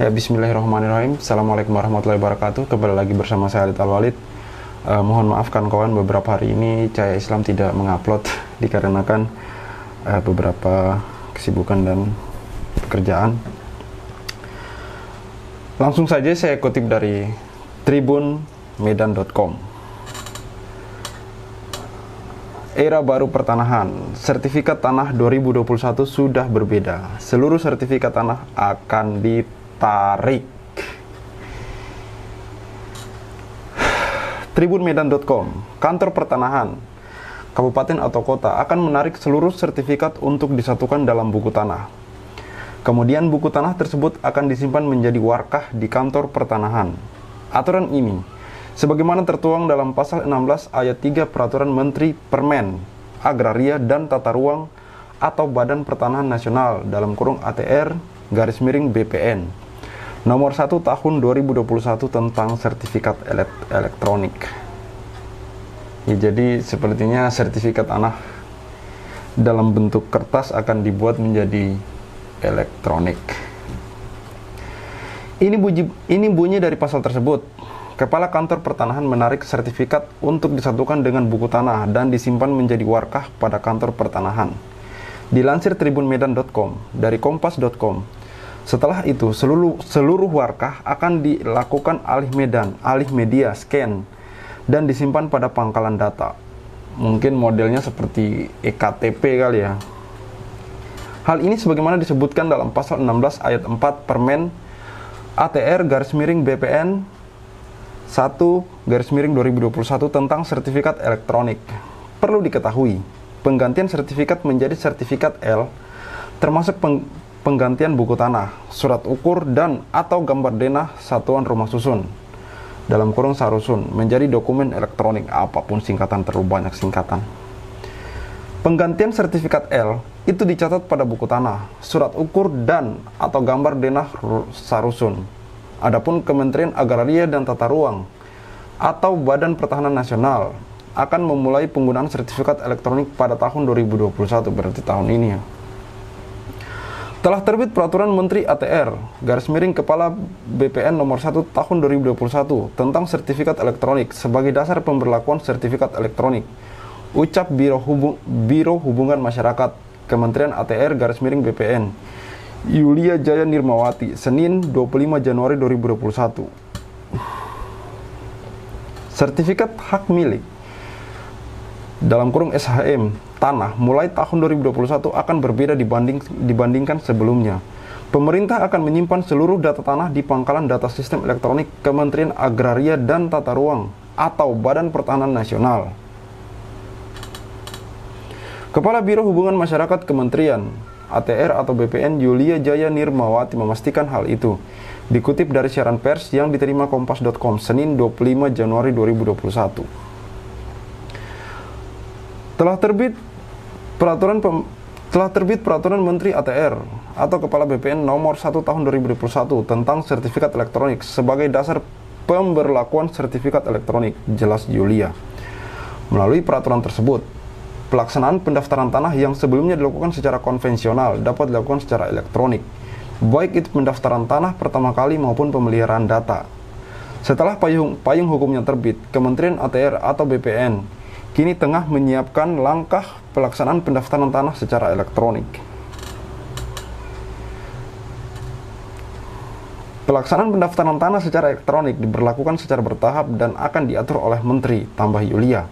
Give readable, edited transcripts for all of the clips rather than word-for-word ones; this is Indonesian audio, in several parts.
Ya, bismillahirrahmanirrahim. Assalamualaikum warahmatullahi wabarakatuh. Kembali lagi bersama saya Halid Al-Walid. Mohon maaf kawan-kawan, beberapa hari ini Cahaya Islam tidak mengupload dikarenakan beberapa kesibukan dan pekerjaan. Langsung saja saya kutip dari tribunmedan.com. Era baru pertanahan, sertifikat tanah 2021 sudah berbeda. Seluruh sertifikat tanah akan ditarik. Tribunmedan.com, kantor pertanahan kabupaten atau kota akan menarik seluruh sertifikat untuk disatukan dalam buku tanah. Kemudian buku tanah tersebut akan disimpan menjadi warkah di kantor pertanahan. Aturan ini sebagaimana tertuang dalam pasal 16 ayat 3 Peraturan Menteri Permen, Agraria dan Tata Ruang atau Badan Pertanahan Nasional (ATR BPN) Nomor 1 Tahun 2021 tentang sertifikat elektronik. Ya, jadi sepertinya sertifikat tanah dalam bentuk kertas akan dibuat menjadi elektronik. Ini bunyi dari pasal tersebut. Kepala Kantor Pertanahan menarik sertifikat untuk disatukan dengan buku tanah dan disimpan menjadi warkah pada kantor pertanahan. Dilansir tribunmedan.com dari kompas.com. Setelah itu, seluruh warkah akan dilakukan alih media, scan, dan disimpan pada pangkalan data. Mungkin modelnya seperti EKTP kali ya. Hal ini sebagaimana disebutkan dalam pasal 16 ayat 4 Permen ATR BPN 1/2021 tentang sertifikat elektronik. Perlu diketahui, penggantian sertifikat menjadi sertifikat L termasuk penggantian buku tanah, surat ukur dan atau gambar denah satuan rumah susun (sarusun) menjadi dokumen elektronik, apapun singkatan, terlalu banyak singkatan. Penggantian sertifikat L itu dicatat pada buku tanah, surat ukur dan atau gambar denah sarusun. Adapun Kementerian Agraria dan Tata Ruang atau Badan Pertahanan Nasional akan memulai penggunaan sertifikat elektronik pada tahun 2021, berarti tahun ini ya. Telah terbit Peraturan Menteri ATR Kepala BPN Nomor 1 Tahun 2021 tentang sertifikat elektronik sebagai dasar pemberlakuan sertifikat elektronik. Ucap Biro Hubungan Masyarakat Kementerian ATR BPN Yulia Jaya Nirmawati, Senin 25 Januari 2021. Sertifikat hak milik (SHM) tanah mulai tahun 2021 akan berbeda dibandingkan sebelumnya. Pemerintah akan menyimpan seluruh data tanah di pangkalan data sistem elektronik Kementerian Agraria dan Tata Ruang atau Badan Pertahanan Nasional. Kepala Biro Hubungan Masyarakat Kementerian ATR atau BPN Yulia Jaya Nirmawati memastikan hal itu. Dikutip dari siaran pers yang diterima kompas.com Senin 25 Januari 2021. Telah terbit Peraturan Menteri ATR atau Kepala BPN Nomor 1 Tahun 2021 tentang sertifikat elektronik sebagai dasar pemberlakuan sertifikat elektronik, jelas Yulia. Melalui peraturan tersebut, pelaksanaan pendaftaran tanah yang sebelumnya dilakukan secara konvensional dapat dilakukan secara elektronik, baik itu pendaftaran tanah pertama kali maupun pemeliharaan data. Setelah payung hukumnya terbit, Kementerian ATR atau BPN kini tengah menyiapkan langkah pelaksanaan pendaftaran tanah secara elektronik. Pelaksanaan pendaftaran tanah secara elektronik diberlakukan secara bertahap dan akan diatur oleh Menteri, tambah Yulia.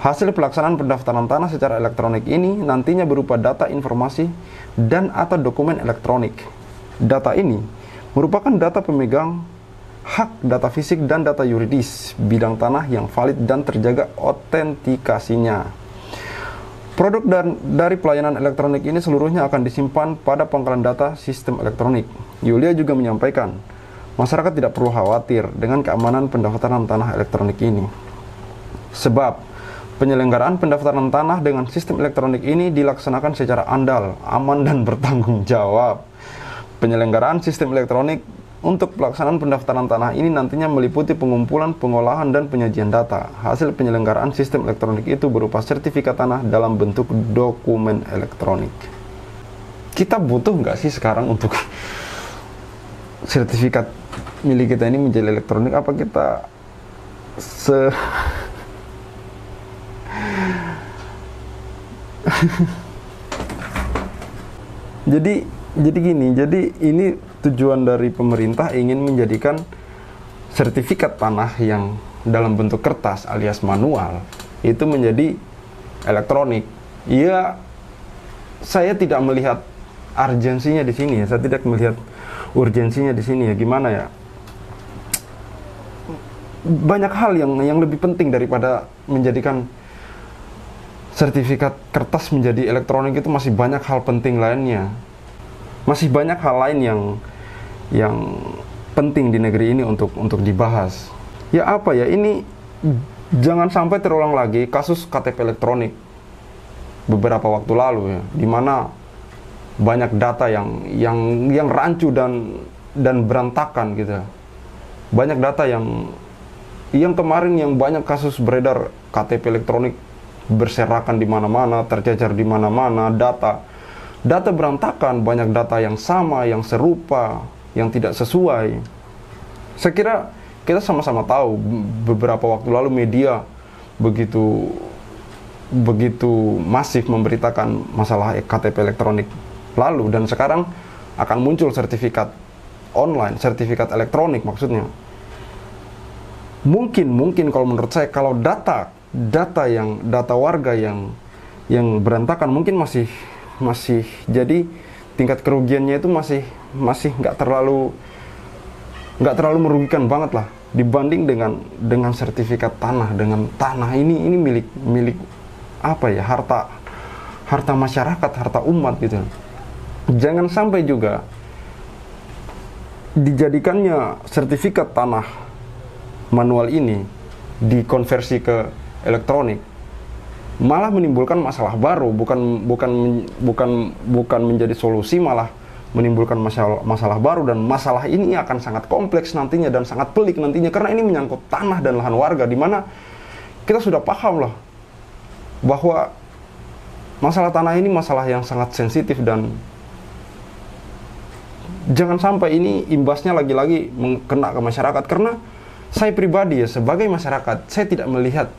Hasil pelaksanaan pendaftaran tanah secara elektronik ini nantinya berupa data informasi dan atau dokumen elektronik. Data ini merupakan data pemegang hak, data fisik dan data yuridis bidang tanah yang valid dan terjaga otentikasinya. Produk dari pelayanan elektronik ini seluruhnya akan disimpan pada pangkalan data sistem elektronik. Yulia juga menyampaikan, masyarakat tidak perlu khawatir dengan keamanan pendaftaran tanah elektronik ini. Sebab penyelenggaraan pendaftaran tanah dengan sistem elektronik ini dilaksanakan secara andal, aman dan bertanggung jawab. Penyelenggaraan sistem elektronik untuk pelaksanaan pendaftaran tanah ini nantinya meliputi pengumpulan, pengolahan, dan penyajian data. Hasil penyelenggaraan sistem elektronik itu berupa sertifikat tanah dalam bentuk dokumen elektronik. Kita butuh nggak sih sekarang untuk sertifikat milik kita ini menjadi elektronik, apa kita jadi gini, jadi ini tujuan dari pemerintah ingin menjadikan sertifikat tanah yang dalam bentuk kertas alias manual itu menjadi elektronik. Ya, saya tidak melihat urgensinya di sini ya. Saya tidak melihat urgensinya di sini ya. Gimana ya? Banyak hal yang lebih penting daripada menjadikan sertifikat kertas menjadi elektronik. Itu masih banyak hal penting lainnya. Masih banyak hal lain yang penting di negeri ini untuk dibahas. Ya apa ya, ini jangan sampai terulang lagi kasus KTP elektronik beberapa waktu lalu ya, di mana banyak data yang rancu dan berantakan gitu. Banyak data yang kemarin yang banyak kasus beredar KTP elektronik berserakan di mana-mana, tercecer di mana-mana, data berantakan, banyak data yang sama, yang serupa, yang tidak sesuai. Saya kira kita sama-sama tahu beberapa waktu lalu media begitu masif memberitakan masalah KTP elektronik lalu, dan sekarang akan muncul sertifikat online, sertifikat elektronik maksudnya. Mungkin kalau menurut saya, kalau data warga yang berantakan mungkin masih jadi tingkat kerugiannya itu masih nggak terlalu merugikan banget lah dibanding dengan sertifikat tanah. Dengan tanah ini milik apa ya, harta masyarakat, harta umat gitu. Jangan sampai juga dijadikannya sertifikat tanah manual ini dikonversi ke elektronik, malah menimbulkan masalah baru, bukan menjadi solusi, malah menimbulkan masalah baru. Dan masalah ini akan sangat kompleks nantinya dan sangat pelik nantinya, karena ini menyangkut tanah dan lahan warga, di mana kita sudah paham lah bahwa masalah tanah ini masalah yang sangat sensitif, dan jangan sampai ini imbasnya lagi-lagi kena ke masyarakat. Karena saya pribadi ya, sebagai masyarakat, saya tidak melihat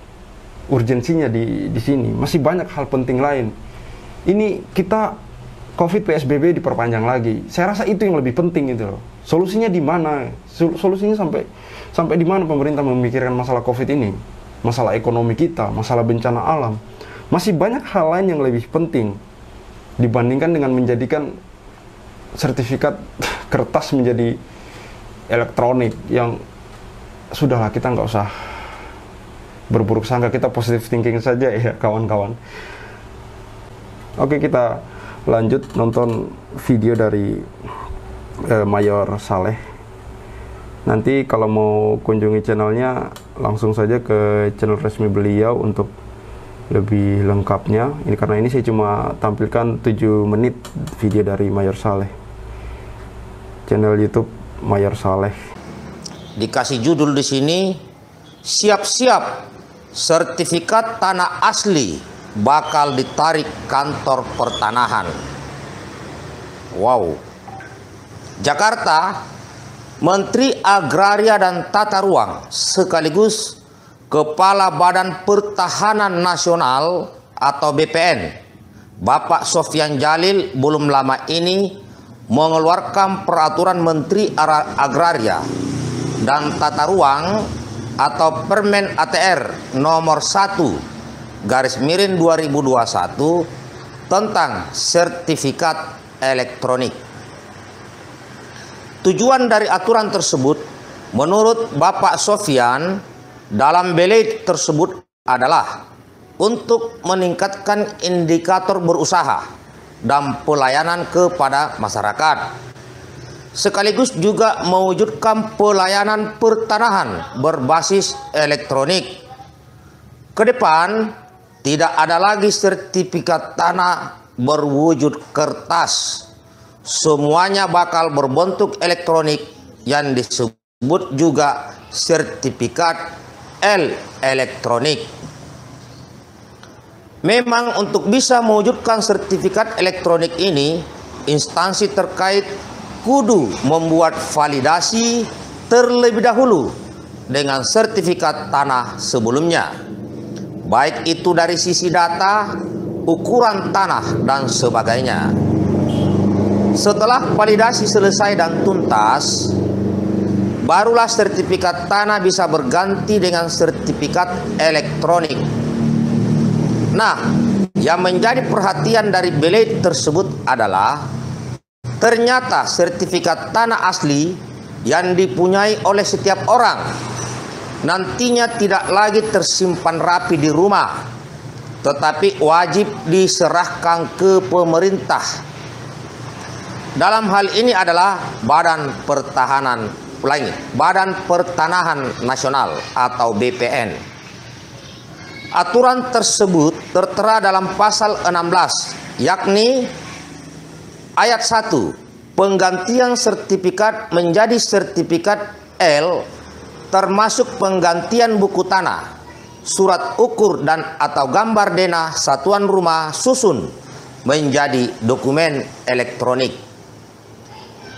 urgensinya di sini. Masih banyak hal penting lain. Ini kita COVID PSBB diperpanjang lagi. Saya rasa itu yang lebih penting itu loh. Solusinya di mana? Solusinya sampai di mana pemerintah memikirkan masalah COVID ini? Masalah ekonomi kita, masalah bencana alam. Masih banyak hal lain yang lebih penting dibandingkan dengan menjadikan sertifikat kertas menjadi elektronik. Yang sudahlah, kita nggak usah berburuk sangka, kita positive thinking saja ya kawan-kawan. Oke, kita lanjut nonton video dari Mayor Saleh. Nanti kalau mau kunjungi channelnya, langsung saja ke channel resmi beliau untuk lebih lengkapnya. Ini karena ini saya cuma tampilkan 7 menit video dari Mayor Saleh. Channel YouTube Mayor Saleh. Dikasih judul di sini, siap-siap sertifikat tanah asli bakal ditarik kantor pertanahan. Wow. Jakarta, Menteri Agraria dan Tata Ruang sekaligus Kepala Badan Pertahanan Nasional atau BPN, Bapak Sofyan Djalil, belum lama ini mengeluarkan peraturan Menteri Agraria dan Tata Ruang atau Permen ATR nomor 1/2021 tentang sertifikat elektronik. Tujuan dari aturan tersebut menurut Bapak Sofyan dalam beled tersebut adalah untuk meningkatkan indikator berusaha dan pelayanan kepada masyarakat, sekaligus juga mewujudkan pelayanan pertanahan berbasis elektronik. Ke depan tidak ada lagi sertifikat tanah berwujud kertas. Semuanya bakal berbentuk elektronik yang disebut juga sertifikat elektronik. Memang untuk bisa mewujudkan sertifikat elektronik ini, instansi terkait kudu membuat validasi terlebih dahulu dengan sertifikat tanah sebelumnya, baik itu dari sisi data, ukuran tanah, dan sebagainya. Setelah validasi selesai dan tuntas, barulah sertifikat tanah bisa berganti dengan sertifikat elektronik. Nah, yang menjadi perhatian dari beleit tersebut adalah ternyata sertifikat tanah asli yang dipunyai oleh setiap orang nantinya tidak lagi tersimpan rapi di rumah, tetapi wajib diserahkan ke pemerintah. Dalam hal ini adalah Badan Pertanahan Nasional atau BPN. Aturan tersebut tertera dalam pasal 16, yakni ayat 1, penggantian sertifikat menjadi sertifikat L termasuk penggantian buku tanah, surat ukur dan atau gambar denah satuan rumah susun menjadi dokumen elektronik.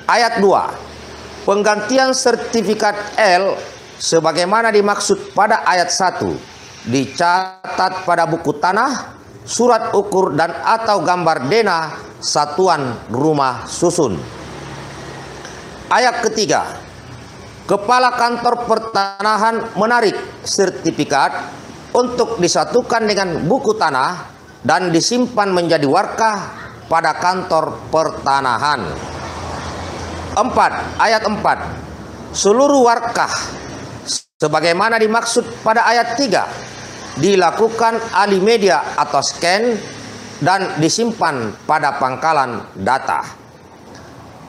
Ayat 2, penggantian sertifikat L sebagaimana dimaksud pada ayat 1 dicatat pada buku tanah, surat ukur dan atau gambar denah satuan rumah susun. Ayat ketiga, Kepala Kantor Pertanahan menarik sertifikat untuk disatukan dengan buku tanah dan disimpan menjadi warkah pada kantor pertanahan. 4. Ayat 4, seluruh warkah sebagaimana dimaksud pada ayat 3 dilakukan alih media atau scan dan disimpan pada pangkalan data.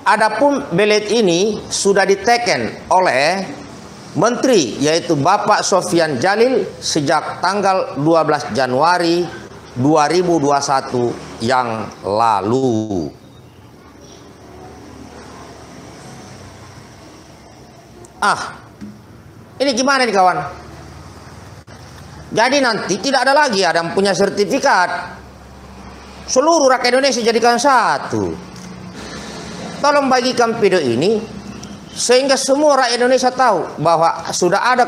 Adapun beleit ini sudah diteken oleh Menteri, yaitu Bapak Sofyan Djalil sejak tanggal 12 Januari 2021 yang lalu. Ini gimana nih kawan? Jadi nanti tidak ada lagi ada yang punya sertifikat. Seluruh rakyat Indonesia jadikan satu. Tolong bagikan video ini sehingga semua rakyat Indonesia tahu bahwa sudah ada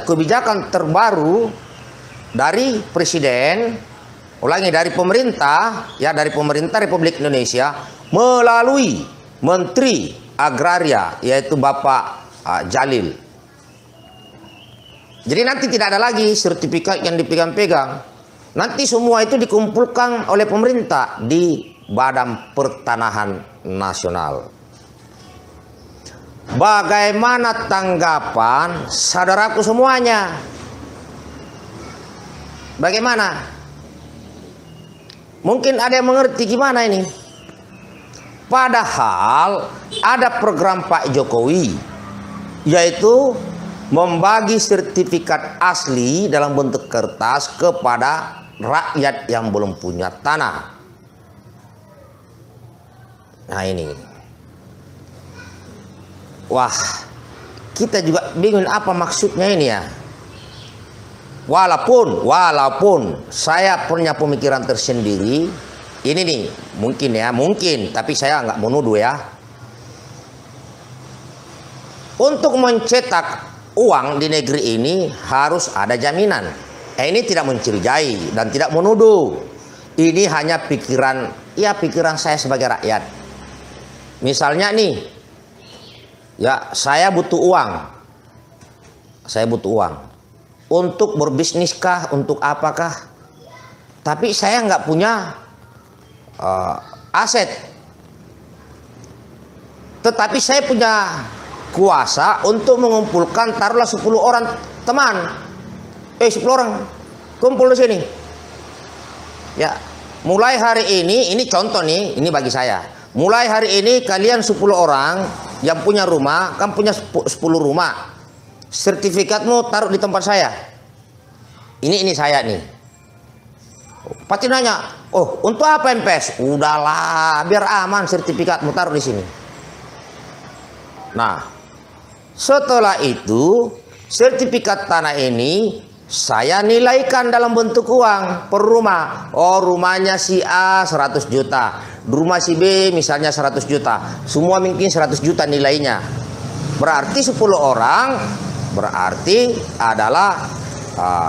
kebijakan terbaru dari Presiden, dari pemerintah, dari pemerintah Republik Indonesia melalui Menteri Agraria, yaitu Bapak Djalil. Jadi nanti tidak ada lagi sertifikat yang dipegang-pegang. Nanti semua itu dikumpulkan oleh pemerintah di Badan Pertanahan Nasional. Bagaimana tanggapan saudaraku semuanya? Bagaimana? Mungkin ada yang mengerti gimana ini? Padahal ada program Pak Jokowi, yaitu membagi sertifikat asli dalam bentuk kertas kepada rakyat yang belum punya tanah. Nah ini, wah, kita juga bingung apa maksudnya ini ya. Walaupun saya punya pemikiran tersendiri, ini nih mungkin, tapi saya nggak menuduh ya. Untuk mencetak uang di negeri ini harus ada jaminan. Ini tidak mencurigai dan tidak menuduh. Ini hanya pikiran saya sebagai rakyat. Misalnya nih, saya butuh uang. Untuk berbisniskah, untuk apakah? Tapi saya nggak punya aset. Tetapi saya punya kuasa untuk mengumpulkan, taruhlah 10 orang teman. 10 orang kumpul di sini. Ya, mulai hari ini contoh nih, ini bagi saya. Mulai hari ini kalian 10 orang yang punya rumah, kan punya 10 rumah. Sertifikatmu taruh di tempat saya. Ini saya nih. Pasti nanya, untuk apa MPS? Udahlah, biar aman, sertifikatmu taruh di sini. Nah, setelah itu sertifikat tanah ini saya nilaikan dalam bentuk uang per rumah. Rumahnya si A 100 juta. di rumah si B misalnya 100 juta, semua mungkin 100 juta nilainya. Berarti 10 orang berarti adalah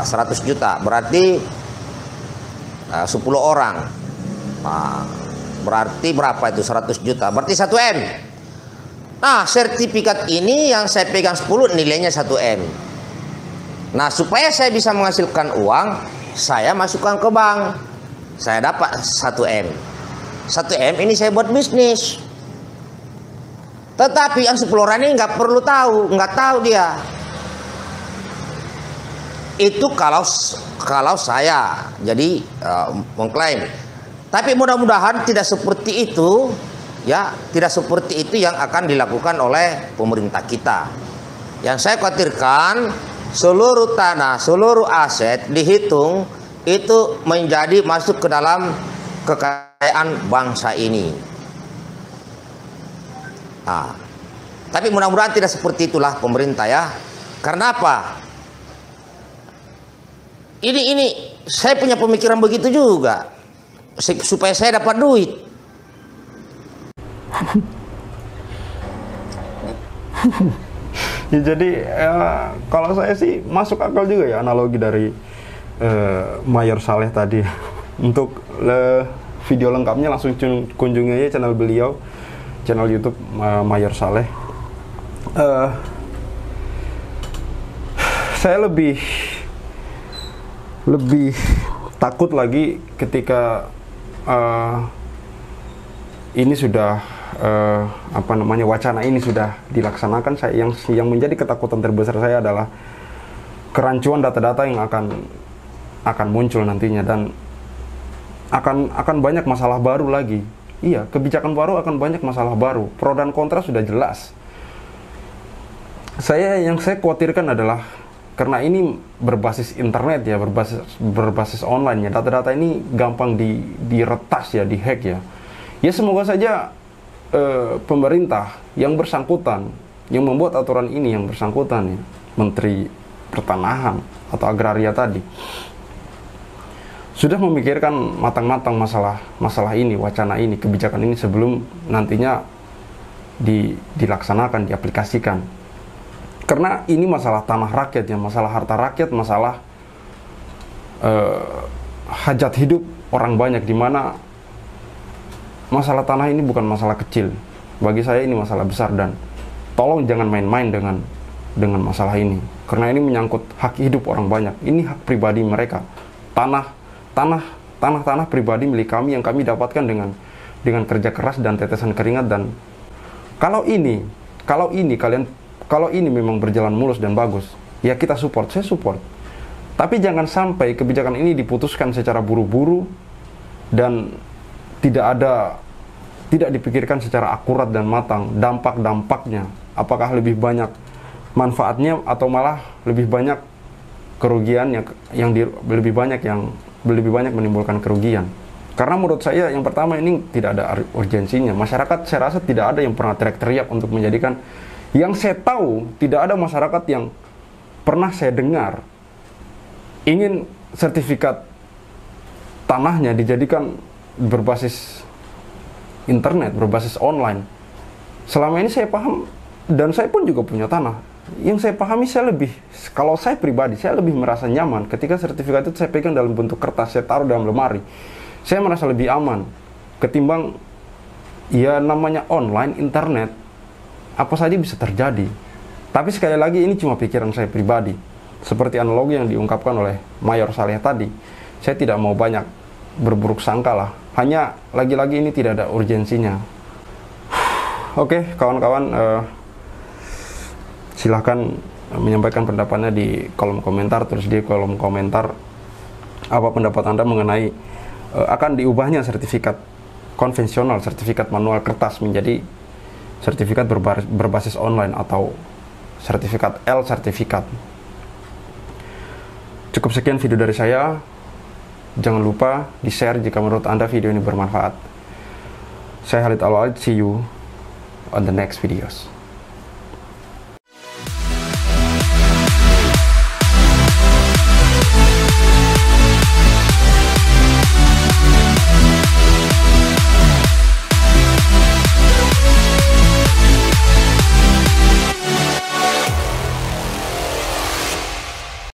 100 juta, berarti 10 orang. Berarti berapa itu 100 juta? Berarti 1 M. Nah, sertifikat ini yang saya pegang 10 nilainya 1 M. Nah, supaya saya bisa menghasilkan uang, saya masukkan ke bank. Saya dapat 1 M. 1 M ini saya buat bisnis. Tetapi yang 10 orang ini nggak perlu tahu, nggak tahu dia. Itu kalau saya jadi mengklaim. Tapi mudah-mudahan tidak seperti itu, ya, tidak seperti itu yang akan dilakukan oleh pemerintah kita. Yang saya khawatirkan seluruh tanah, seluruh aset dihitung itu menjadi masuk ke dalam kekayaan bangsa ini. Tapi mudah-mudahan tidak seperti itulah pemerintah, ya. Karena apa? Ini saya punya pemikiran begitu juga, supaya saya dapat duit. Ya, jadi kalau saya sih masuk akal juga ya analogi dari Mayor Saleh tadi. Untuk video lengkapnya langsung kunjungi aja channel beliau, channel YouTube Mayor Saleh. Saya lebih takut lagi ketika ini sudah wacana ini sudah dilaksanakan. Yang menjadi ketakutan terbesar saya adalah kerancuan data-data yang akan muncul nantinya, dan akan banyak masalah baru lagi. Iya, kebijakan baru akan banyak masalah baru. Pro dan kontra sudah jelas. Yang saya khawatirkan adalah karena ini berbasis internet ya, berbasis online ya, data-data ini gampang diretas ya, dihack ya. Ya semoga saja pemerintah yang bersangkutan, yang membuat aturan ini yang bersangkutan ya, Menteri Pertanahan atau Agraria tadi, sudah memikirkan matang-matang masalah ini, wacana ini, kebijakan ini sebelum nantinya dilaksanakan, diaplikasikan. Karena ini masalah tanah rakyat ya, masalah harta rakyat, masalah hajat hidup orang banyak, di mana masalah tanah ini bukan masalah kecil. Bagi saya ini masalah besar, dan tolong jangan main-main dengan masalah ini, karena ini menyangkut hak hidup orang banyak. Ini hak pribadi mereka, tanah pribadi milik kami yang kami dapatkan dengan kerja keras dan tetesan keringat. Dan kalau ini memang berjalan mulus dan bagus, ya kita support, saya support. Tapi jangan sampai kebijakan ini diputuskan secara buru-buru dan tidak dipikirkan secara akurat dan matang dampak-dampaknya. Apakah lebih banyak manfaatnya atau malah lebih banyak kerugiannya, lebih banyak menimbulkan kerugian. Karena menurut saya yang pertama ini tidak ada urgensinya. Masyarakat saya rasa tidak ada yang pernah teriak-teriak untuk menjadikan. Yang saya tahu, tidak ada masyarakat yang pernah saya dengar ingin sertifikat tanahnya dijadikan berbasis internet, berbasis online. Selama ini saya paham, dan saya pun juga punya tanah. Yang saya pahami, kalau saya pribadi, saya lebih merasa nyaman ketika sertifikat itu saya pegang dalam bentuk kertas, saya taruh dalam lemari. Saya merasa lebih aman ketimbang ya namanya online, internet. Apa saja bisa terjadi. Tapi sekali lagi ini cuma pikiran saya pribadi. Seperti analogi yang diungkapkan oleh Mayor Saleh tadi, saya tidak mau banyak berburuk sangka lah. Hanya lagi-lagi ini tidak ada urgensinya. Oke, kawan-kawan, silahkan menyampaikan pendapatnya di kolom komentar. Terus di kolom komentar apa pendapat Anda mengenai akan diubahnya sertifikat konvensional, sertifikat manual kertas menjadi sertifikat berbasis online atau sertifikat sertifikat. Cukup sekian video dari saya. Jangan lupa di-share jika menurut Anda video ini bermanfaat. Saya Khalid Al-Walid, see you on the next videos.